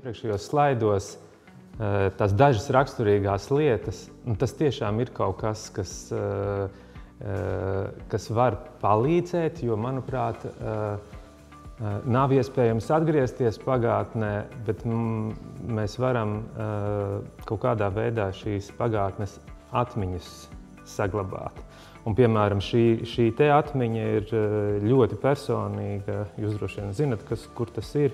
iepriekšējos slaidos tās dažas raksturīgās lietas, un tas tiešām ir kaut kas, kas var palīdzēt, jo, manuprāt, nav iespējams atgriezties pagātnē, bet mēs varam kaut kādā veidā šīs pagātnes atmiņas saglabāt. Un, piemēram, šī te atmiņa ir ļoti personīga. Jūs droši vien zinat, kur tas ir.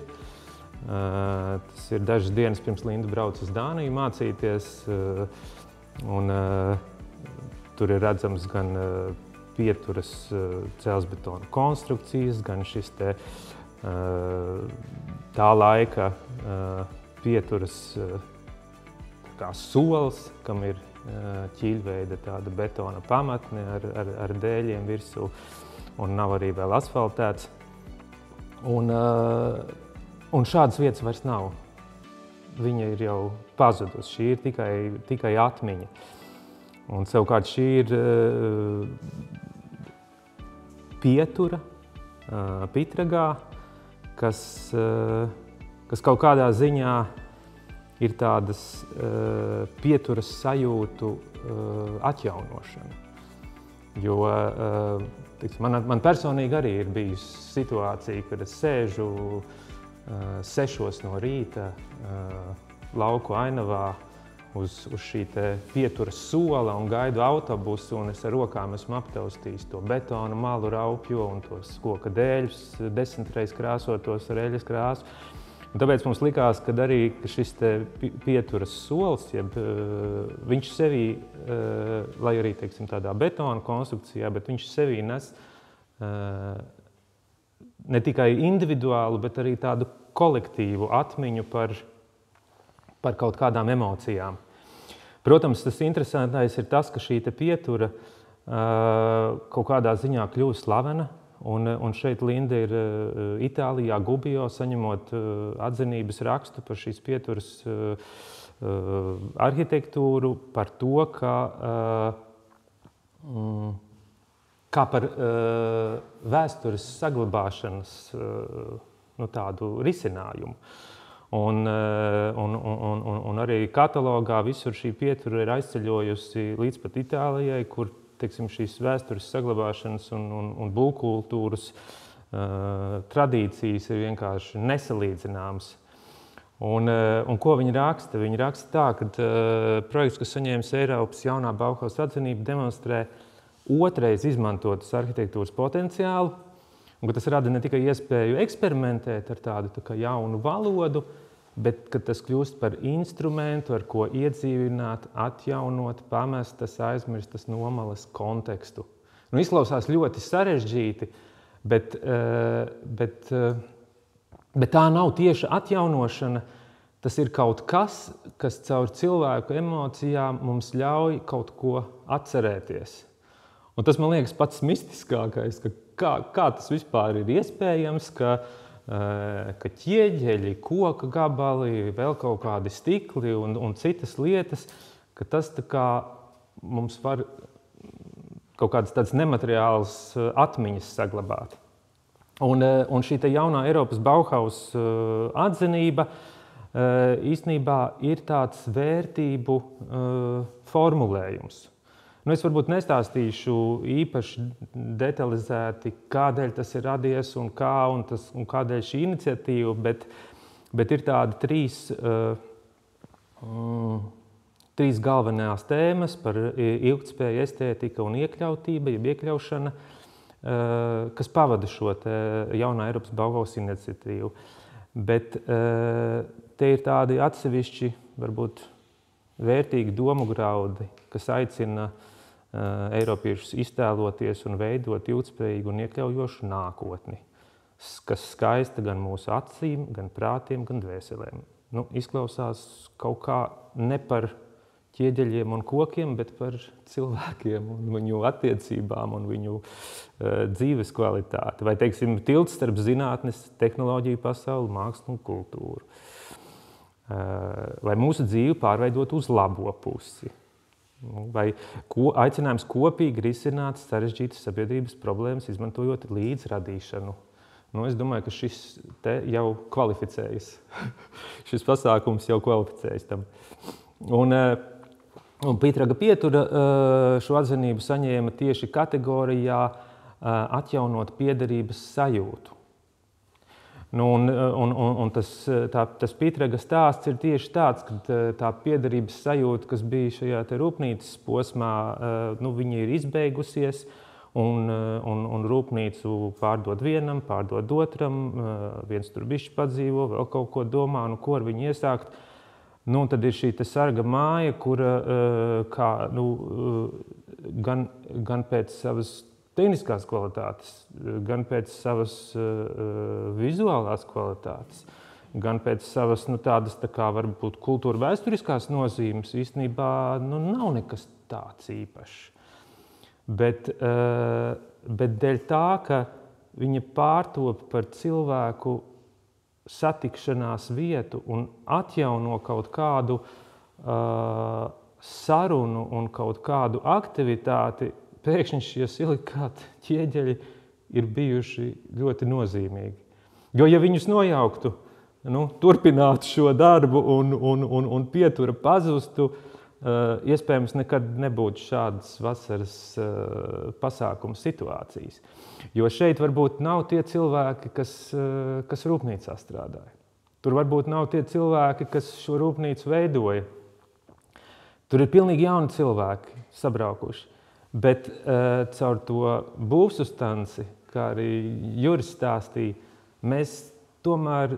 Tas ir dažas dienas pirms Linda brauc uz Dāniju mācīties. Tur ir redzams gan pieturas dzelzbetona konstrukcijas, gan šis te tā laika pieturas kā solis, kam ir ķīļveida tāda betona pamatne ar dēļiem virsū, un nav arī vēl asfaltēts. Un šādas vietas vairs nav. Viņa ir jau pazudusi. Šī ir tikai atmiņa. Un savukārt šī ir pietura Pitragā, kas kaut kādā ziņā ir tādas pieturas sajūtu atjaunošana. Jo man personīgi arī ir bijusi situācija, kad es sēžu 6 no rīta lauku ainavā uz šī te pieturas sola un gaidu autobusu, un es ar rokām esmu aptaustījis to betona malu raupjo un tos koka dēļus 10 reizes krāsotos ar eļas krāsu. Un tāpēc mums likās, ka arī šis te pieturas solis, viņš sevī, lai arī, teiksim, tādā betona konstrukcijā, bet viņš sevī nes ne tikai individuālu, bet arī tādu kolektīvu atmiņu par kaut kādām emocijām. Protams, tas interesantais ir tas, ka šī te pietura kaut kādā ziņā kļūst slavena. Un šeit Linda ir Itālijā, Gubbio, saņemot atzinības rakstu par šīs pieturas arhitektūru, par to, kā par vēstures saglabāšanas tādu risinājumu. Un arī katalogā visur šī pietura ir aizceļojusi līdz pat Itālijai, kur šīs vēstures saglabāšanas un būvkultūras tradīcijas ir vienkārši nesalīdzināmas. Un ko viņi raksta? Viņi raksta tā, ka projekts, kas saņēmis Eiropas jaunā Bauhaus atzinību, demonstrē otrais izmantotas arhitektūras potenciālu, un ka tas rada ne tikai iespēju eksperimentēt ar tādu tā kā jaunu valodu, bet ka tas kļūst par instrumentu, ar ko iedzīvināt, atjaunot, pamestas, aizmirstas nomalas kontekstu. Izklausās ļoti sarežģīti, bet tā nav tieša atjaunošana. Tas ir kaut kas, kas caur cilvēku emocijām mums ļauj kaut ko atcerēties. Un tas, man liekas, pats mistiskākais, kā tas vispār ir iespējams, ka ķieģeļi, koka gabali, vēl kaut kādi stikli un citas lietas, ka tas tā kā mums var kaut kādas tādas nemateriālas atmiņas saglabāt. Un šī te jaunā Eiropas Bauhaus atzinība īstenībā ir tāds vērtību formulējums. Es varbūt nestāstīšu īpaši detalizēti, kādēļ tas ir radies un kādēļ šī iniciatīva, bet ir tādi trīs galvenās tēmas par ilgtspēju, estētika un iekļautība, jeb iekļaušana, kas pavada šo te jaunā Eiropas Bauhaus iniciatīvu. Bet te ir tādi atsevišķi, varbūt vērtīgi domu graudi, kas aicina Eiropiešus iztēloties un veidot ilgtspējīgu un iekļaujošu nākotni, kas skaista gan mūsu acīm, gan prātiem, gan dvēselēm. Izklausās kaut kā ne par ķieģeļiem un kokiem, bet par cilvēkiem un viņu attiecībām un viņu dzīves kvalitāti. Vai, teiksim, tilts starp zinātnes, tehnoloģiju pasauli, mākslu un kultūru. Vai mūsu dzīvi pārveidot uz labo pusi. Vai aicinājums kopīgi risināt sarežģītas sabiedrības problēmas, izmantojot līdzradīšanu Es domāju, ka šis te jau kvalificējas. Šis pasākums jau kvalificējas tam. Un Pītraga pietura šo atzinību saņēma tieši kategorijā atjaunot piederības sajūtu. Tas Pītraga stāsts ir tieši tāds, ka tā piederības sajūta, kas bija šajā te rūpnīcas posmā, viņa ir izbeigusies, un rūpnīcu pārdod vienam, pārdod otram, viens tur bišķi padzīvo, vēl kaut ko domā, ko ar viņu iesākt. Tad ir šī sarga māja, kura gan pēc savas tehniskās kvalitātes, gan pēc savas vizuālās kvalitātes, gan pēc savas tādas varbūt kultūra vēsturiskās nozīmes īstenībā nav nekas tāds īpašs. Bet dēļ tā, ka viņa pārtop par cilvēku satikšanās vietu un atjauno kaut kādu sarunu un kaut kādu aktivitāti, pēkšņi šie silikāti ķieģeļi ir bijuši ļoti nozīmīgi. Jo, ja viņus nojauktu, turpinātu šo darbu un pietura pazustu, iespējams nekad nebūtu šādas vasaras pasākuma situācijas. Jo šeit varbūt nav tie cilvēki, kas rūpnīcā strādāja. Tur varbūt nav tie cilvēki, kas šo rūpnīcu veidoja. Tur ir pilnīgi jauni cilvēki sabraukuši. Bet caur to būvsustanci, kā arī Juris stāstīja, mēs tomēr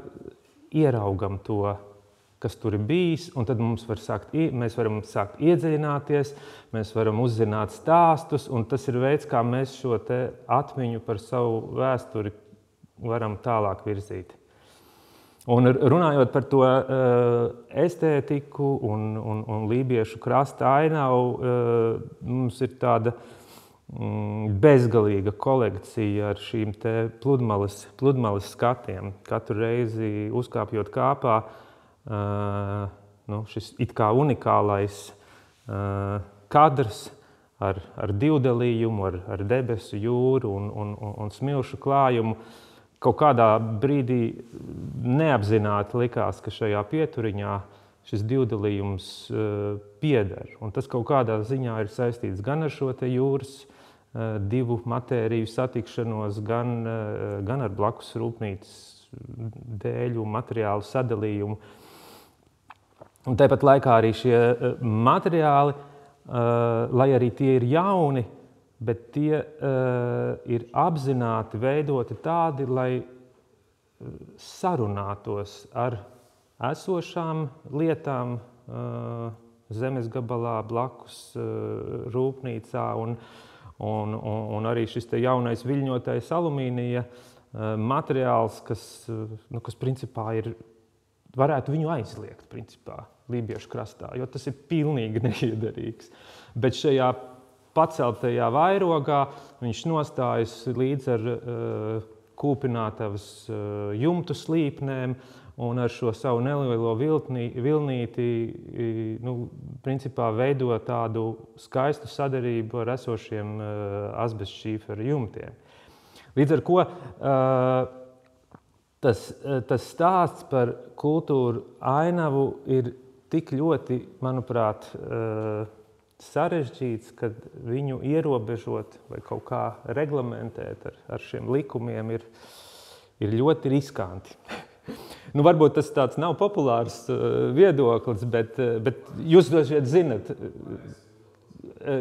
ieraugam to, kas tur ir bijis, un tad mēs varam sākt iedziļināties, mēs varam uzzināt stāstus, un tas ir veids, kā mēs šo te atmiņu par savu vēsturi varam tālāk virzīt. Un runājot par to estētiku un lībiešu krasta ainavu, mums ir tāda bezgalīga kolekcija ar šīm te pludmales skatiem. Katru reizi uzkāpjot kāpā, šis it kā unikālais kadrs ar divdalījumu, ar debesu jūru un smilšu klājumu. Kaut kādā brīdī neapzināti likās, ka šajā pieturiņā šis divdalījums pieder. Un tas kaut kādā ziņā ir saistīts gan ar šo te jūras divu matēriju satikšanos, gan ar blakus rūpnīcas dēļu materiālu sadalījumu. Un tāpat laikā arī šie materiāli, lai arī tie ir jauni, bet tie ir apzināti veidoti tādi, lai sarunātos ar esošām lietām zemes gabalā, blakus rūpnīcā, un arī šis te jaunais viļņotais alumīnija materiāls, kas principā varētu viņu aizliegt, principā, lībiešu krastā, jo tas ir pilnīgi neiederīgs. Bet šajā paceltajā vairogā viņš nostājas līdz ar kūpinātavas jumtu slīpnēm un ar šo savu nelielo vilnīti, principā veido tādu skaistu sadarību ar esošiem asbestšīferu jumtiem. Līdz ar ko tas stāsts par kultūru ainavu ir tik ļoti, manuprāt, sarežģīts, ka viņu ierobežot vai kaut kā reglamentēt ar šiem likumiem ir ļoti riskanti. Varbūt tas tāds nav populārs viedoklis, bet jūs droši vien zinat,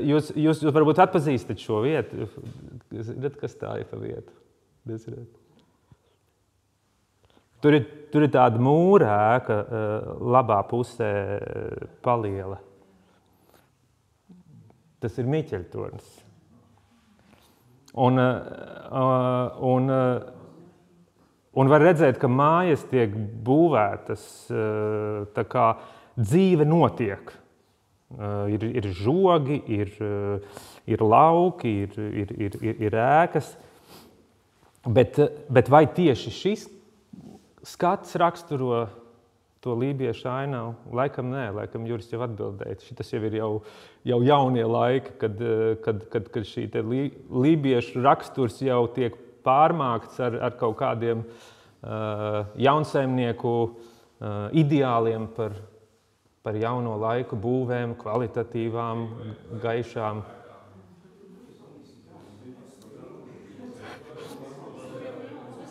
jūs varbūt atpazīstat šo vietu. Zinat, kas tā ir pa vietu? Tur ir tāda mūra ēka labā pusē paliela. Tas ir Miķeļtornis. Un var redzēt, ka mājas tiek būvētas, tā kā dzīve notiek. Ir žogi, ir lauki, ir ēkas. Bet vai tieši šis skats raksturo to lībiešu ainavu? Laikam nē, laikam Juris jau atbildēja. Šitas jau ir jaunie laiki, kad šī te lībiešu raksturs jau tiek pārmākts ar kaut kādiem jaunsaimnieku ideāliem par jauno laiku būvēm, kvalitatīvām, gaišām.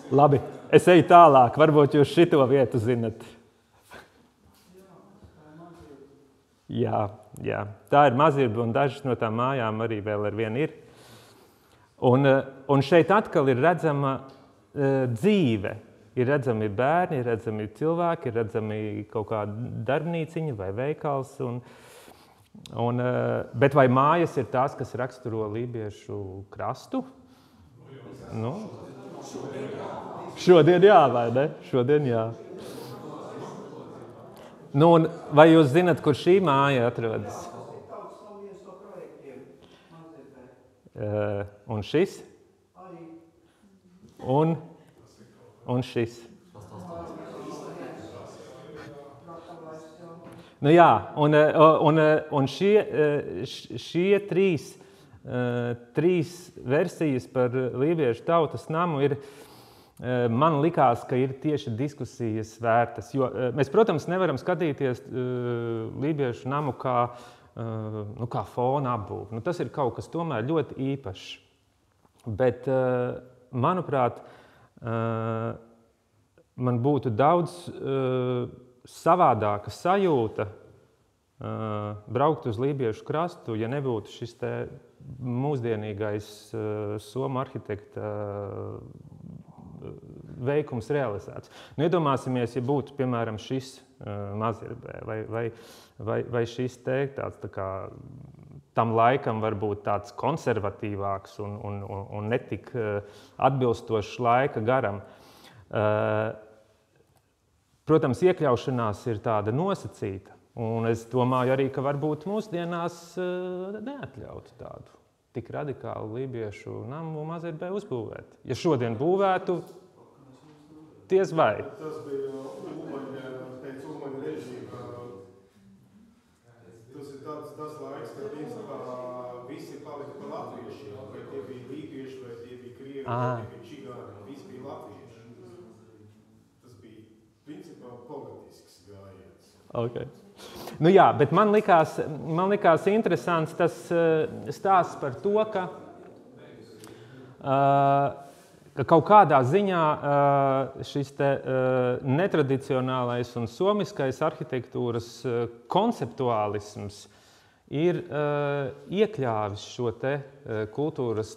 Labi, es eju tālāk. Varbūt jūs šito vietu zinat. Jā. Tā ir Mazirba, un dažas no tām mājām arī vēl ar vienu ir. Un šeit atkal ir redzama dzīve. Ir redzami bērni, ir redzami cilvēki, ir redzami kaut kāda darbnīciņa vai veikals. Bet vai mājas ir tās, kas raksturo lībiešu krastu? Nu, šodien jā, vai ne? Šodien jā. Nu, vai jūs zinat, kur šī māja atrodas? Un šis? Un šis. Nu jā, un šie trīs versijas par lībiešu tautas namu ir, man likās, ka ir tieši diskusijas vērtas. Jo mēs, protams, nevaram skatīties lībiešu namu kā fona apbūve. Nu, tas ir kaut kas tomēr ļoti īpašs. Bet, manuprāt, man būtu daudz savādāka sajūta braukt uz lībiešu krastu, ja nebūtu šis te mūsdienīgais somu arhitekta veikums realizēts. Nu, iedomāsimies, ja būtu, piemēram, šis Mazirbē vai šis te tāds tā kā tam laikam varbūt tāds konservatīvāks un netik atbilstošs laika garam. Protams, iekļaušanās ir tāda nosacīta, un es domāju arī, ka varbūt mūsdienās neatļautu tādu tik radikālu lībiešu namu Mazirbē uzbūvēt. Ja šodien būvētu, diez vai. Tas bija pēc Ulmaņa režīma. Tas ir tas laiks, kad principā visi palika par latviešiem. Vai tie bija lībieši, vai tie bija krievi, vai tie bija čigāni. Visi bija latvieši. Tas bija principā politisks gājiens. Okay. Nu jā, bet man likās interesants tas stāsts par to, ka kaut kādā ziņā šis te netradicionālais un somiskais arhitektūras konceptuālisms ir iekļāvis šo te kultūras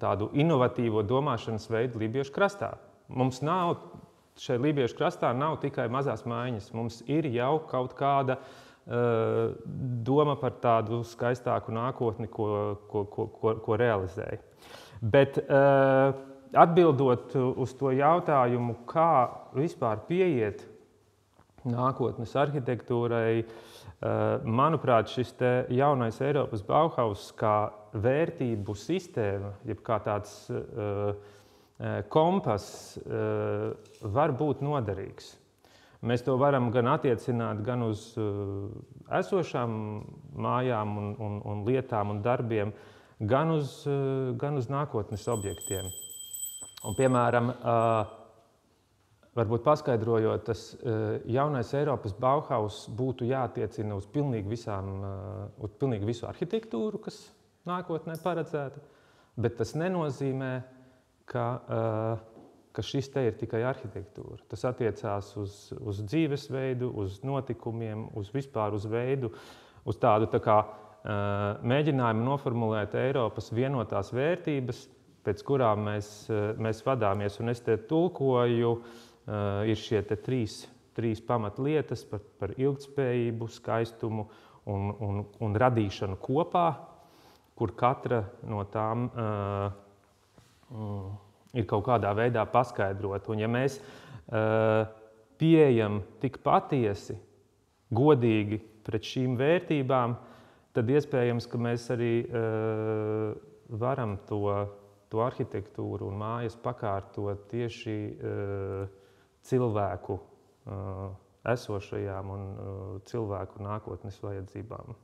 tādu inovatīvo domāšanas veidu lībiešu krastā. Mums nav šai lībiešu krastā nav tikai mazās mājiņas. Mums ir jau kaut kāda doma par tādu skaistāku nākotni, ko realizēja. Bet atbildot uz to jautājumu, kā vispār pieiet nākotnes arhitektūrai, manuprāt, šis te jaunais Eiropas Bauhaus kā vērtību sistēma, jeb kā tāds kompass var būt noderīgs. Mēs to varam gan attiecināt gan uz esošām mājām un lietām un darbiem, gan uz nākotnes objektiem. Un, piemēram, varbūt paskaidrojot, tas jaunais Eiropas Bauhaus būtu jātiecina uz pilnīgi visu arhitektūru, kas nākotnē paredzēta, bet tas nenozīmē, ka šis te ir tikai arhitektūra. Tas attiecās uz dzīvesveidu, uz notikumiem, vispār uz veidu, uz tādu tā kā mēģinājumu noformulēt Eiropas vienotās vērtības, pēc kurām mēs vadāmies. Un es te tulkoju, ir šie te trīs pamatlietas par ilgtspējību, skaistumu un radīšanu kopā, kur katra no tām ir kaut kādā veidā paskaidrot. Un ja mēs pieejam tik patiesi, godīgi pret šīm vērtībām, tad iespējams, ka mēs arī varam to arhitektūru un mājas pakārtot tieši cilvēku esošajām un cilvēku nākotnes vajadzībām.